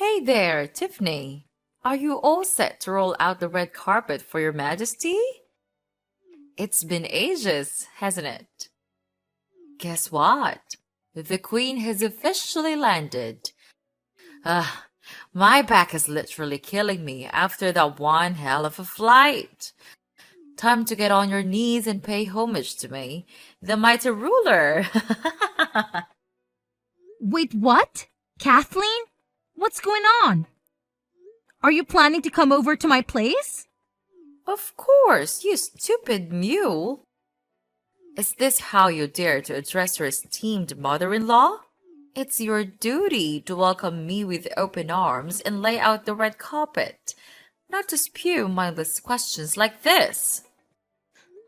Hey there, Tiffany. Are you all set to roll out the red carpet for Your Majesty? It's been ages, hasn't it? Guess what? The Queen has officially landed. Ah, my back is literally killing me after that one hell of a flight. Time to get on your knees and pay homage to me, the mighty ruler. Wait, what? Kathleen? What's going on? Are you planning to come over to my place? Of course, you stupid mule. Is this how you dare to address your esteemed mother-in-law? It's your duty to welcome me with open arms and lay out the red carpet, not to spew mindless questions like this.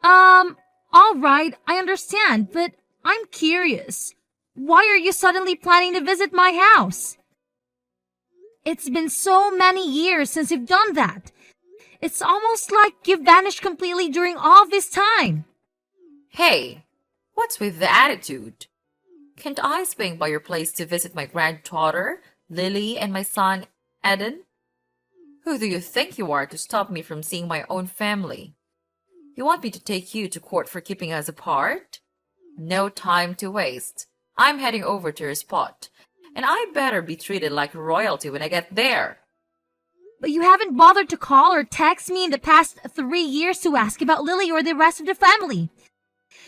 All right, I understand, but I'm curious. Why are you suddenly planning to visit my house? It's been so many years since you've done that. It's almost like you've vanished completely during all this time. Hey, what's with the attitude? Can't I swing by your place to visit my granddaughter, Lily, and my son, Eden? Who do you think you are to stop me from seeing my own family? You want me to take you to court for keeping us apart? No time to waste. I'm heading over to your spot, and I better be treated like royalty when I get there. But you haven't bothered to call or text me in the past 3 years to ask about Lily or the rest of the family.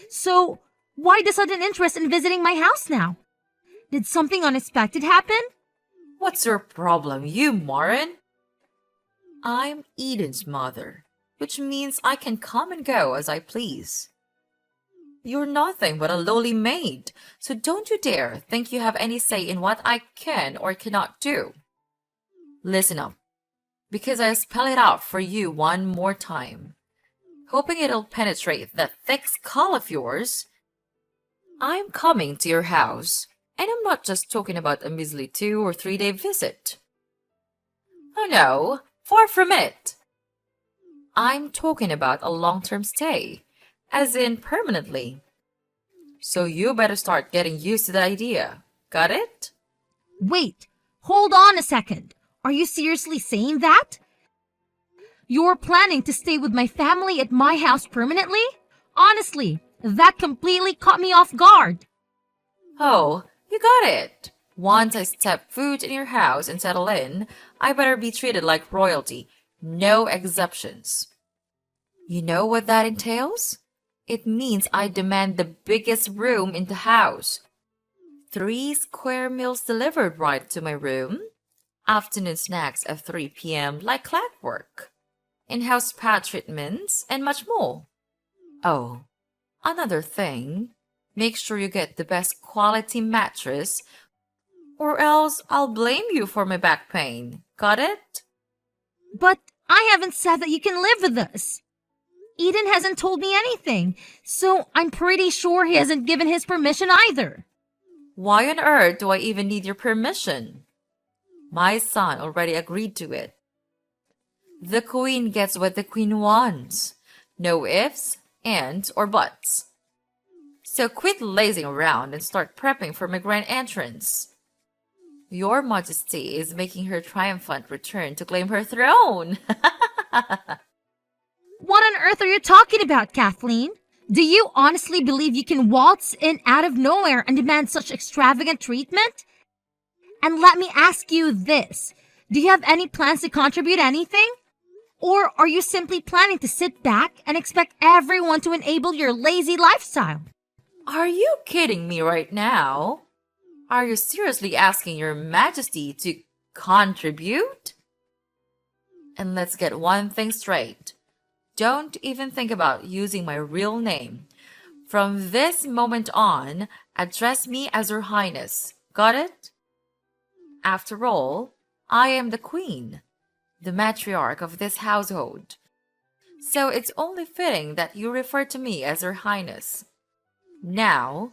So, why the sudden interest in visiting my house now? Did something unexpected happen? What's your problem, you moron? I'm Eden's mother, which means I can come and go as I please. You're nothing but a lowly maid, so don't you dare think you have any say in what I can or cannot do. Listen up, because I'll spell it out for you one more time, hoping it'll penetrate that thick skull of yours. I'm coming to your house, and I'm not just talking about a measly 2 or 3 day visit. Oh no, far from it. I'm talking about a long-term stay, as in permanently. So you better start getting used to the idea. Got it? Wait, hold on a second. Are you seriously saying that? You're planning to stay with my family at my house permanently? Honestly, that completely caught me off guard. Oh, you got it. Once I step foot in your house and settle in, I better be treated like royalty. No exceptions. You know what that entails? It means I demand the biggest room in the house. 3 square meals delivered right to my room. Afternoon snacks at 3 p.m. like clockwork. In-house spa treatments and much more. Oh, another thing. Make sure you get the best quality mattress, or else I'll blame you for my back pain. Got it? But I haven't said that you can live with us. Eden hasn't told me anything, so I'm pretty sure he hasn't given his permission either. Why on earth do I even need your permission? My son already agreed to it. The queen gets what the queen wants. No ifs, ands, or buts. So quit lazing around and start prepping for my grand entrance. Your Majesty is making her triumphant return to claim her throne. What on earth are you talking about, Kathleen? Do you honestly believe you can waltz in out of nowhere and demand such extravagant treatment? And let me ask you this. Do you have any plans to contribute anything? Or are you simply planning to sit back and expect everyone to enable your lazy lifestyle? Are you kidding me right now? Are you seriously asking your Majesty to contribute? And let's get one thing straight. Don't even think about using my real name. From this moment on, address me as Your Highness. Got it? After all, I am the queen, the matriarch of this household. So it's only fitting that you refer to me as Your Highness. Now,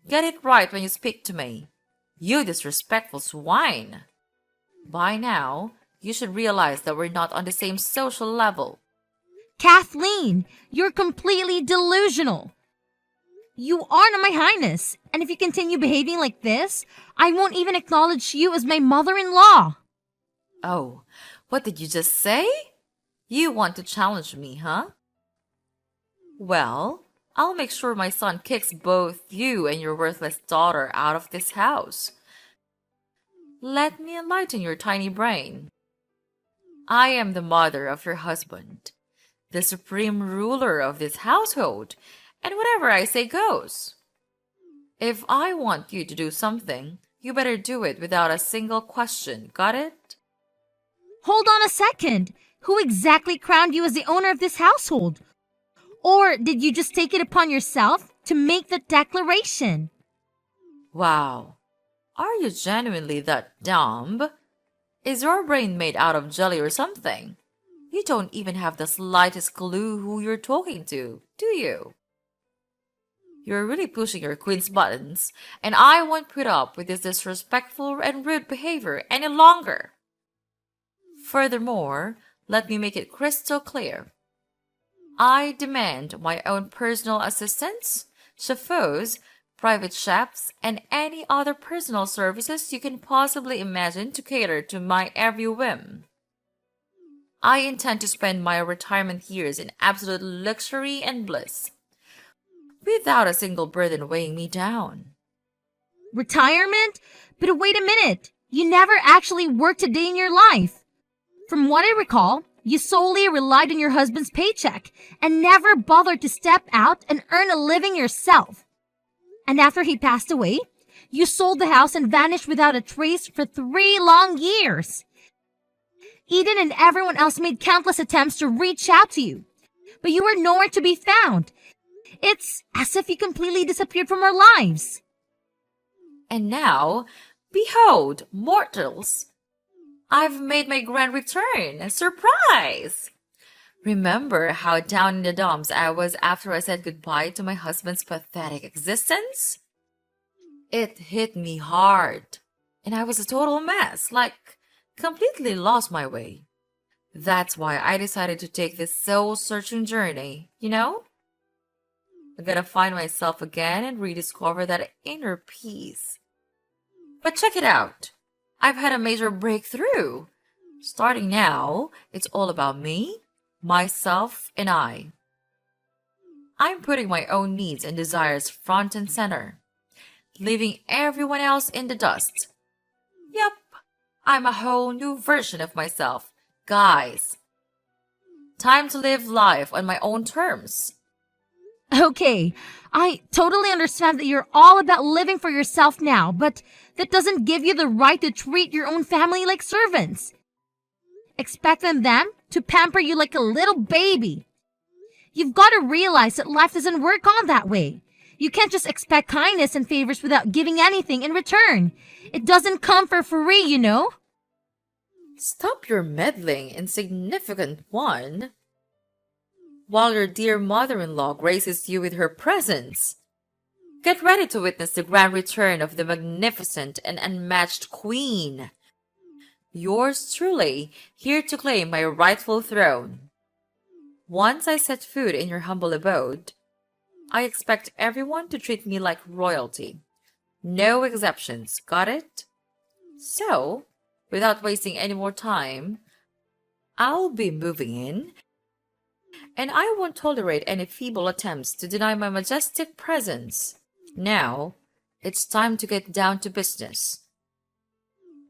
get it right when you speak to me. You disrespectful swine. By now, you should realize that we're not on the same social level. Kathleen, you're completely delusional. You are not my highness, and if you continue behaving like this, I won't even acknowledge you as my mother-in-law. Oh, what did you just say? You want to challenge me, huh? Well, I'll make sure my son kicks both you and your worthless daughter out of this house. Let me enlighten your tiny brain. I am the mother of your husband, the supreme ruler of this household, and whatever I say goes. If I want you to do something, you better do it without a single question, got it? Hold on a second. Who exactly crowned you as the owner of this household? Or did you just take it upon yourself to make the declaration? Wow, are you genuinely that dumb? Is your brain made out of jelly or something? You don't even have the slightest clue who you're talking to, do you? You're really pushing your queen's buttons, and I won't put up with this disrespectful and rude behavior any longer. Furthermore, let me make it crystal clear. I demand my own personal assistants, chauffeurs, private chefs, and any other personal services you can possibly imagine to cater to my every whim. I intend to spend my retirement years in absolute luxury and bliss, without a single burden weighing me down. Retirement? But wait a minute. You never actually worked a day in your life. From what I recall, you solely relied on your husband's paycheck and never bothered to step out and earn a living yourself. And after he passed away, you sold the house and vanished without a trace for 3 long years. Eden and everyone else made countless attempts to reach out to you, but you were nowhere to be found. It's as if you completely disappeared from our lives. And now, behold, mortals, I've made my grand return. Surprise! Remember how down in the dumps I was after I said goodbye to my husband's pathetic existence? It hit me hard, and I was a total mess, like completely lost my way. That's why I decided to take this soul-searching journey, you know? I'm gonna find myself again and rediscover that inner peace. But check it out. I've had a major breakthrough. Starting now, it's all about me, myself, and I. I'm putting my own needs and desires front and center, leaving everyone else in the dust. Yep, I'm a whole new version of myself. Guys, time to live life on my own terms. Okay, I totally understand that you're all about living for yourself now, but that doesn't give you the right to treat your own family like servants. Expecting them to pamper you like a little baby. You've got to realize that life doesn't work on that way. You can't just expect kindness and favors without giving anything in return. It doesn't come for free, you know? Stop your meddling, insignificant one. While your dear mother-in-law graces you with her presence, get ready to witness the grand return of the magnificent and unmatched queen. Yours truly, here to claim my rightful throne. Once I set foot in your humble abode, I expect everyone to treat me like royalty. No exceptions, got it? So, without wasting any more time, I'll be moving in, and I won't tolerate any feeble attempts to deny my majestic presence. Now, it's time to get down to business.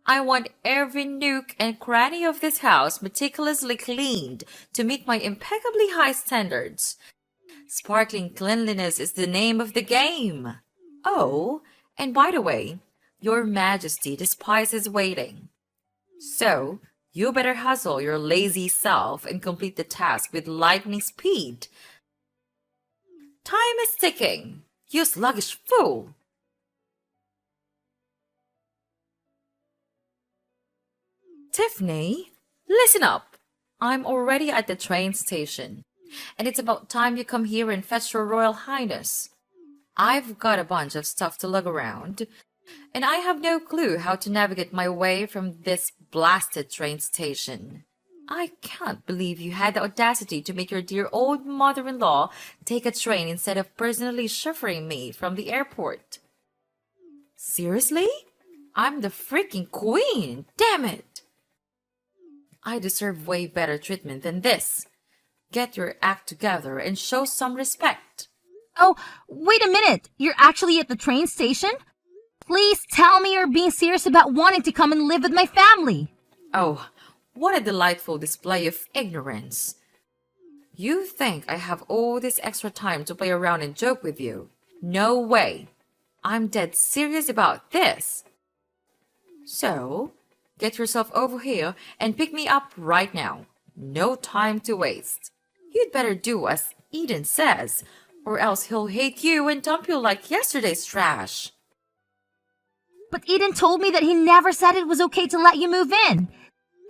I want every nook and cranny of this house meticulously cleaned to meet my impeccably high standards. Sparkling cleanliness is the name of the game. Oh, and by the way, your Majesty despises waiting. So, you better hustle your lazy self and complete the task with lightning speed. Time is ticking, you sluggish fool! Tiffany, listen up. I'm already at the train station, and it's about time you come here and fetch your Royal Highness. I've got a bunch of stuff to lug around, and I have no clue how to navigate my way from this blasted train station. I can't believe you had the audacity to make your dear old mother-in-law take a train instead of personally chauffeuring me from the airport. Seriously? I'm the freaking queen, damn it! I deserve way better treatment than this. Get your act together and show some respect. Oh, wait a minute. You're actually at the train station? Please tell me you're being serious about wanting to come and live with my family. Oh, what a delightful display of ignorance. You think I have all this extra time to play around and joke with you? No way. I'm dead serious about this. So, get yourself over here and pick me up right now. No time to waste. You'd better do as Eden says, or else he'll hate you and dump you like yesterday's trash. But Eden told me that he never said it was okay to let you move in.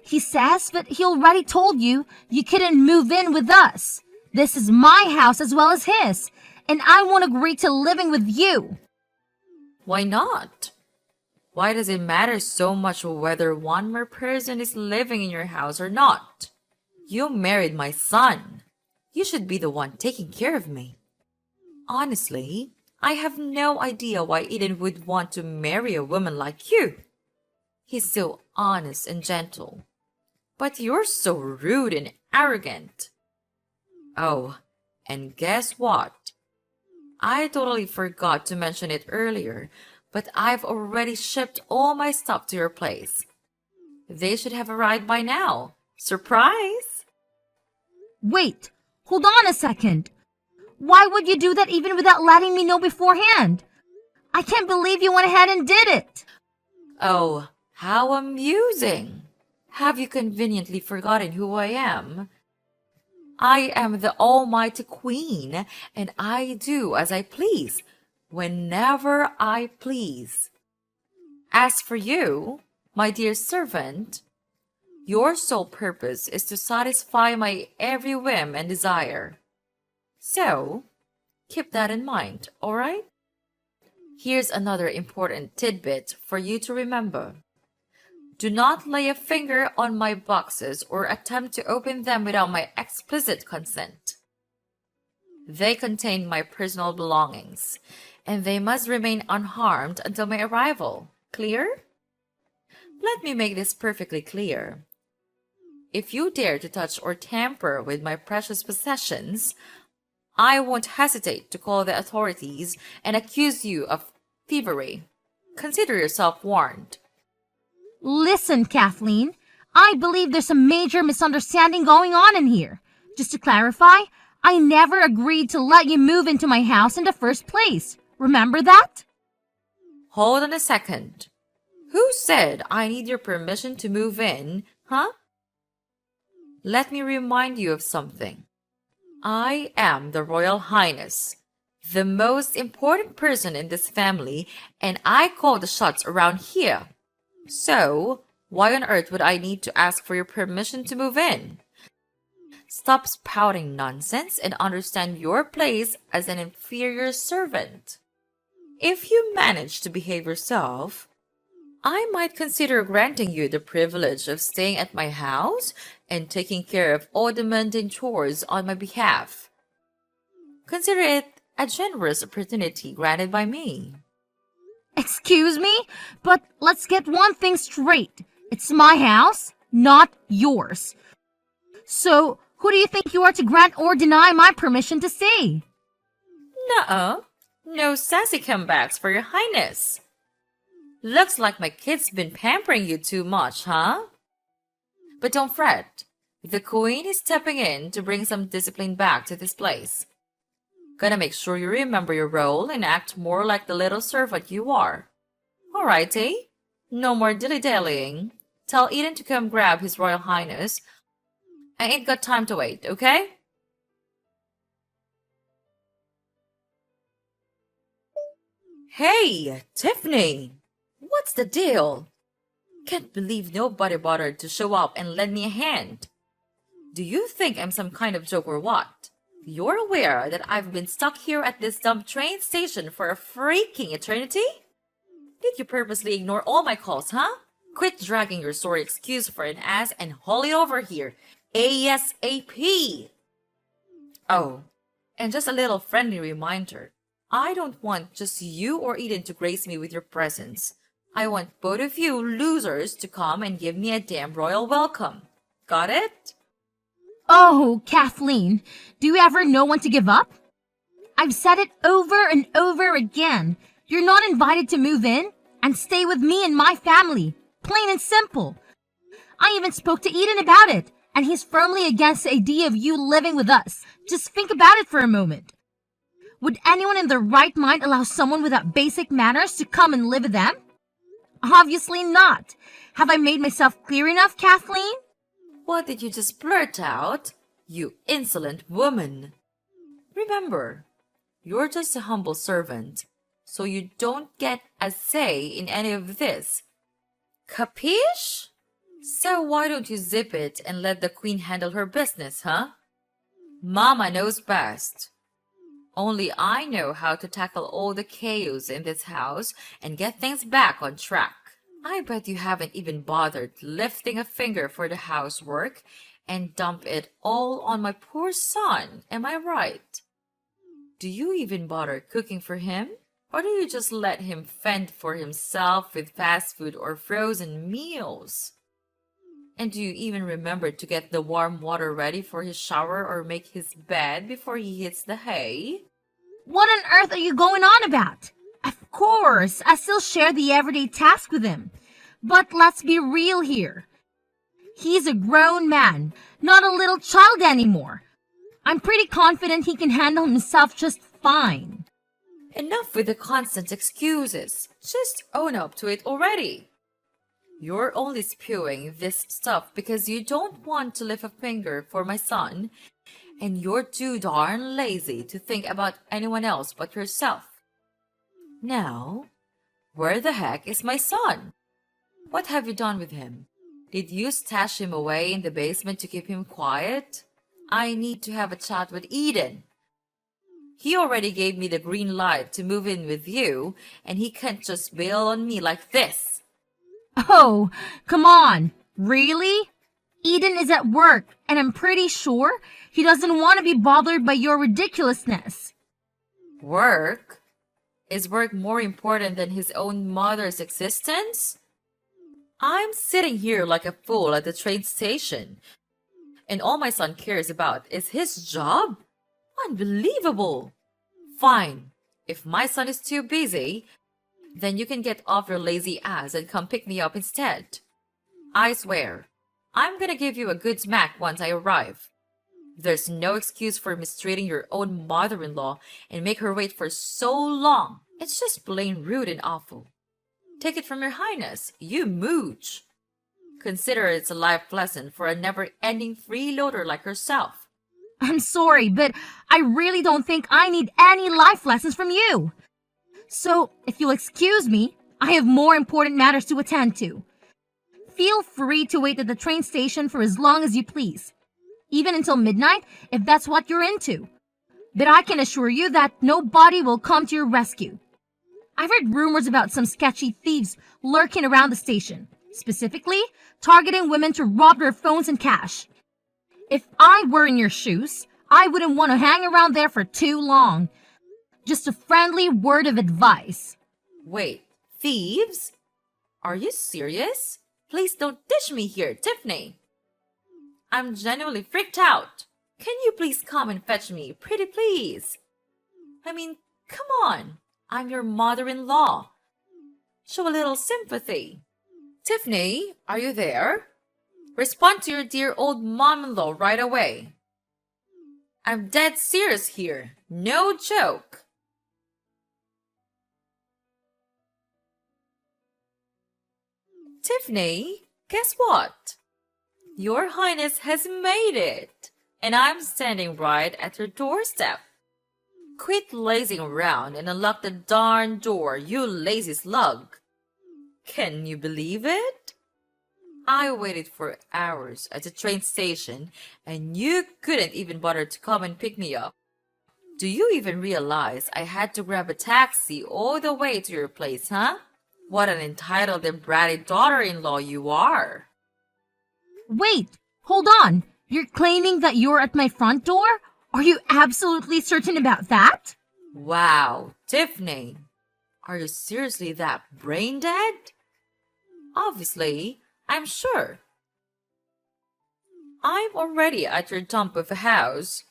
He says that he already told you you couldn't move in with us. This is my house as well as his, and I won't agree to living with you. Why not? Why does it matter so much whether one more person is living in your house or not? You married my son. You should be the one taking care of me. Honestly, I have no idea why Eden would want to marry a woman like you. He's so honest and gentle. But you're so rude and arrogant. Oh, and guess what? I totally forgot to mention it earlier, but I've already shipped all my stuff to your place. They should have arrived by now. Surprise! Wait, hold on a second. Why would you do that even without letting me know beforehand? I can't believe you went ahead and did it. Oh, how amusing! Have you conveniently forgotten who I am? I am the Almighty Queen, and I do as I please, whenever I please. As for you, my dear servant, your sole purpose is to satisfy my every whim and desire. So, keep that in mind, all right? Here's another important tidbit for you to remember. Do not lay a finger on my boxes or attempt to open them without my explicit consent. They contain my personal belongings, and they must remain unharmed until my arrival. Clear? Let me make this perfectly clear. If you dare to touch or tamper with my precious possessions, I won't hesitate to call the authorities and accuse you of thievery. Consider yourself warned. Listen, Kathleen, I believe there's a major misunderstanding going on in here. Just to clarify, I never agreed to let you move into my house in the first place. Remember that? Hold on a second. Who said I need your permission to move in, huh? Let me remind you of something. I am the Royal Highness, the most important person in this family, and I call the shots around here. So, why on earth would I need to ask for your permission to move in? Stop spouting nonsense and understand your place as an inferior servant. If you manage to behave yourself, I might consider granting you the privilege of staying at my house and taking care of all the mundane chores on my behalf. Consider it a generous opportunity granted by me. Excuse me, but let's get one thing straight. It's my house, not yours. So, who do you think you are to grant or deny my permission to stay? Nuh-uh. No sassy comebacks for your highness. Looks like my kid's been pampering you too much, huh? But don't fret. The queen is stepping in to bring some discipline back to this place. Gonna make sure you remember your role and act more like the little servant you are. Alrighty. No more dilly-dallying. Tell Eden to come grab his Royal Highness. I ain't got time to wait, okay? Hey, Tiffany! What's the deal? Can't believe nobody bothered to show up and lend me a hand. Do you think I'm some kind of joke or what? You're aware that I've been stuck here at this dumb train station for a freaking eternity? Did you purposely ignore all my calls, huh? Quit dragging your sorry excuse for an ass and haul it over here. ASAP! Oh, and just a little friendly reminder. I don't want just you or Eden to grace me with your presence. I want both of you losers to come and give me a damn royal welcome. Got it? Oh, Kathleen, do you ever know when to give up? I've said it over and over again. You're not invited to move in and stay with me and my family. Plain and simple. I even spoke to Eden about it, and he's firmly against the idea of you living with us. Just think about it for a moment. Would anyone in their right mind allow someone without basic manners to come and live with them? Obviously not. Have I made myself clear enough, Kathleen? What did you just blurt out? You insolent woman. Remember, you're just a humble servant, so you don't get a say in any of this. Capiche? So why don't you zip it and let the queen handle her business, huh? Mama knows best. Only I know how to tackle all the chaos in this house and get things back on track. I bet you haven't even bothered lifting a finger for the housework and dump it all on my poor son, am I right? Do you even bother cooking for him? Or do you just let him fend for himself with fast food or frozen meals? And do you even remember to get the warm water ready for his shower or make his bed before he hits the hay? What on earth are you going on about? Of course, I still share the everyday task with him. But let's be real here. He's a grown man, not a little child anymore. I'm pretty confident he can handle himself just fine. Enough with the constant excuses. Just own up to it already. You're only spewing this stuff because you don't want to lift a finger for my son, and you're too darn lazy to think about anyone else but yourself. Now, where the heck is my son? What have you done with him? Did you stash him away in the basement to keep him quiet? I need to have a chat with Eden. He already gave me the green light to move in with you, and he can't just bail on me like this. Oh, come on. Really? Eden is at work, and I'm pretty sure he doesn't want to be bothered by your ridiculousness. Work? Is work more important than his own mother's existence? I'm sitting here like a fool at the train station, and all my son cares about is his job? Unbelievable! Fine, if my son is too busy, then you can get off your lazy ass and come pick me up instead. I swear, I'm gonna give you a good smack once I arrive. There's no excuse for mistreating your own mother-in-law and make her wait for so long. It's just plain rude and awful. Take it from your highness, you mooch. Consider it's a life lesson for a never-ending freeloader like herself. I'm sorry, but I really don't think I need any life lessons from you. So, if you'll excuse me, I have more important matters to attend to. Feel free to wait at the train station for as long as you please. Even until midnight, if that's what you're into. But I can assure you that nobody will come to your rescue. I've heard rumors about some sketchy thieves lurking around the station, specifically targeting women to rob their phones and cash. If I were in your shoes, I wouldn't want to hang around there for too long. Just a friendly word of advice. Wait, thieves? Are you serious? Please don't dish me here, Tiffany. I'm genuinely freaked out. Can you please come and fetch me, pretty please? I mean, come on. I'm your mother-in-law. Show a little sympathy. Tiffany, are you there? Respond to your dear old mom-in-law right away. I'm dead serious here. No joke. Tiffany, guess what? Your Highness has made it, and I'm standing right at your doorstep. Quit lazing around and unlock the darn door, you lazy slug. Can you believe it? I waited for hours at the train station, and you couldn't even bother to come and pick me up. Do you even realize I had to grab a taxi all the way to your place, huh? What an entitled and bratty daughter-in-law you are. Wait, hold on. You're claiming that you're at my front door? Are you absolutely certain about that? Wow, Tiffany. Are you seriously that brain dead? Obviously, I'm sure. I'm already at your dump of a house.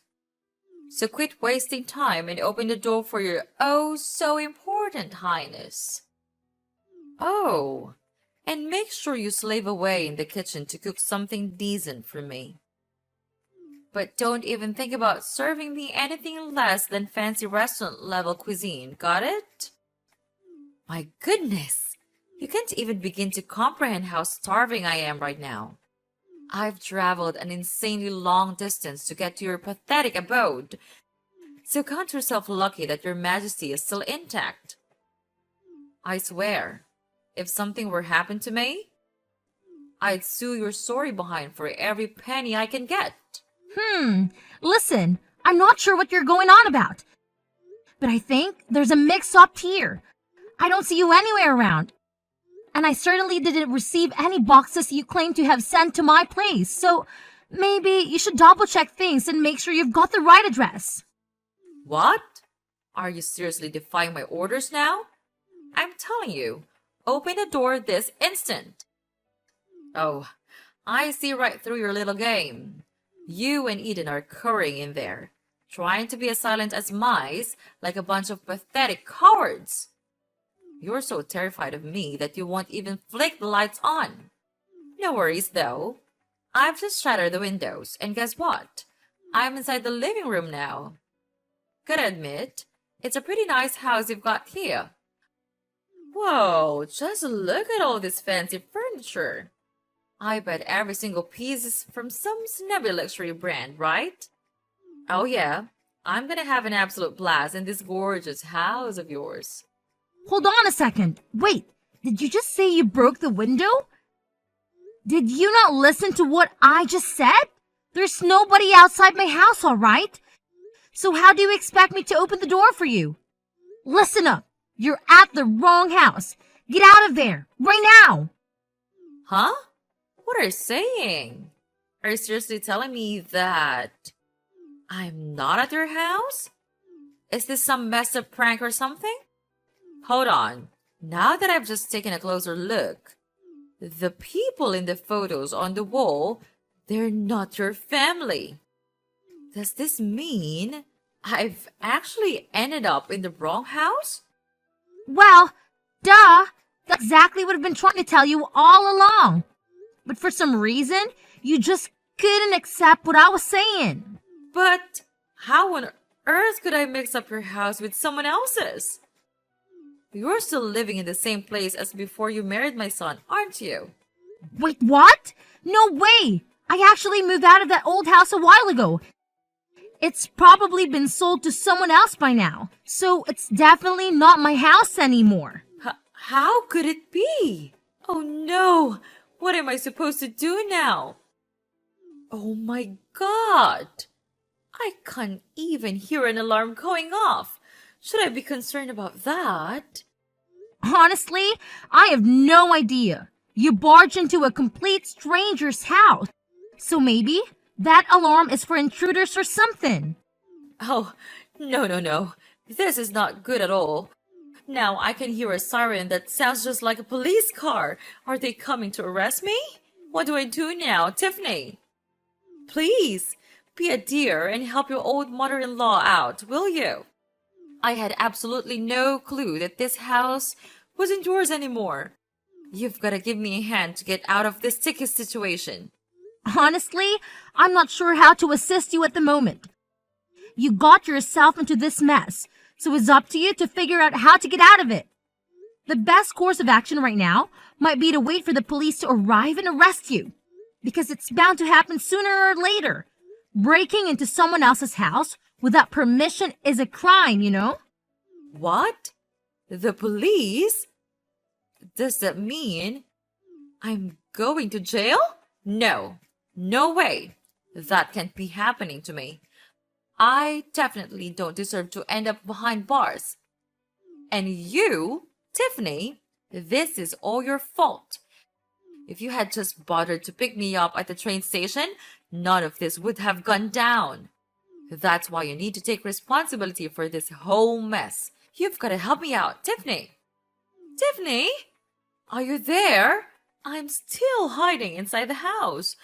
So quit wasting time and open the door for your oh so important highness. Oh, and make sure you slave away in the kitchen to cook something decent for me. But don't even think about serving me anything less than fancy restaurant level cuisine, got it? My goodness, you can't even begin to comprehend how starving I am right now. I've traveled an insanely long distance to get to your pathetic abode, so count yourself lucky that your majesty is still intact. I swear, if something were happen to me, I'd sue your sorry behind for every penny I can get. Listen, I'm not sure what you're going on about, but I think there's a mix-up here. I don't see you anywhere around, and I certainly didn't receive any boxes you claim to have sent to my place, so maybe you should double-check things and make sure you've got the right address. What? Are you seriously defying my orders now? I'm telling you, open the door this instant. Oh, I see right through your little game. You and Eden are currying in there, trying to be as silent as mice, like a bunch of pathetic cowards. You're so terrified of me that you won't even flick the lights on. No worries, though. I've just shattered the windows, and guess what? I'm inside the living room now. Gotta admit, it's a pretty nice house you've got here. Whoa, just look at all this fancy furniture. I bet every single piece is from some snobby luxury brand, right? Oh yeah, I'm gonna have an absolute blast in this gorgeous house of yours. Hold on a second. Wait, did you just say you broke the window? Did you not listen to what I just said? There's nobody outside my house, all right? So how do you expect me to open the door for you? Listen up. You're at the wrong house. Get out of there, right now. Huh? What are you saying? Are you seriously telling me that I'm not at your house? Is this some messed up prank or something? Hold on. Now that I've just taken a closer look, the people in the photos on the wall, they're not your family. Does this mean I've actually ended up in the wrong house? Well, duh. That's exactly what I've been trying to tell you all along. But for some reason, you just couldn't accept what I was saying. But how on earth could I mix up your house with someone else's? You're still living in the same place as before you married my son, aren't you? Wait, what? No way! I actually moved out of that old house a while ago. It's probably been sold to someone else by now, so it's definitely not my house anymore. How could it be? Oh no! What am I supposed to do now? Oh my god! I can't even hear an alarm going off. Should I be concerned about that? Honestly, I have no idea. You barged into a complete stranger's house. So maybe that alarm is for intruders or something. Oh, no. This is not good at all. Now I can hear a siren that sounds just like a police car. Are they coming to arrest me? What do I do now, Tiffany? Please, be a dear and help your old mother-in-law out, will you? I had absolutely no clue that this house wasn't yours anymore. You've got to give me a hand to get out of this sticky situation. Honestly, I'm not sure how to assist you at the moment. You got yourself into this mess, so it's up to you to figure out how to get out of it. The best course of action right now might be to wait for the police to arrive and arrest you, because it's bound to happen sooner or later. Breaking into someone else's house without permission is a crime, you know? What? The police? Does that mean I'm going to jail? No way. That can't be happening to me. I definitely don't deserve to end up behind bars. And you, Tiffany, this is all your fault. If you had just bothered to pick me up at the train station, none of this would have gone down. That's why you need to take responsibility for this whole mess. You've got to help me out, Tiffany. Tiffany? Are you there? I'm still hiding inside the house.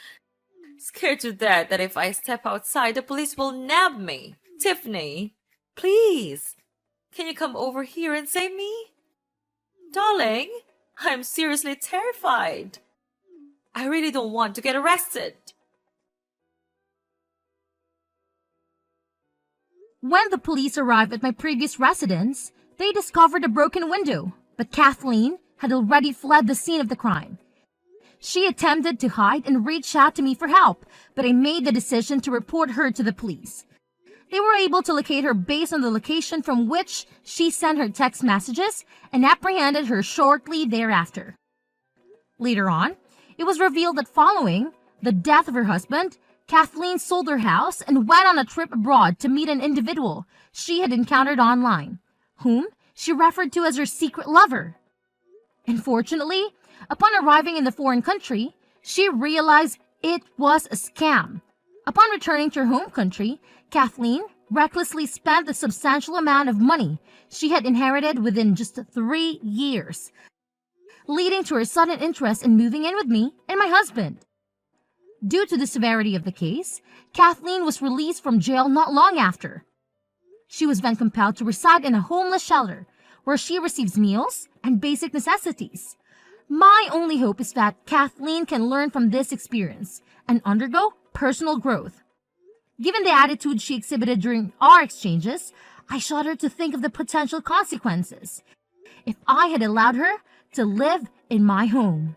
Scared to death that if I step outside, the police will nab me. Tiffany, please, can you come over here and save me? Darling, I'm seriously terrified. I really don't want to get arrested. When the police arrived at my previous residence, they discovered a broken window, but Kathleen had already fled the scene of the crime. She attempted to hide and reach out to me for help, but I made the decision to report her to the police. They were able to locate her based on the location from which she sent her text messages and apprehended her shortly thereafter. Later on, it was revealed that following the death of her husband, Kathleen sold her house and went on a trip abroad to meet an individual she had encountered online, whom she referred to as her secret lover. Unfortunately, upon arriving in the foreign country, she realized it was a scam. Upon returning to her home country, Kathleen recklessly spent a substantial amount of money she had inherited within just 3 years, leading to her sudden interest in moving in with me and my husband. Due to the severity of the case, Kathleen was released from jail not long after. She was then compelled to reside in a homeless shelter where she receives meals and basic necessities. My only hope is that Kathleen can learn from this experience and undergo personal growth. Given the attitude she exhibited during our exchanges, I shudder to think of the potential consequences if I had allowed her to live in my home.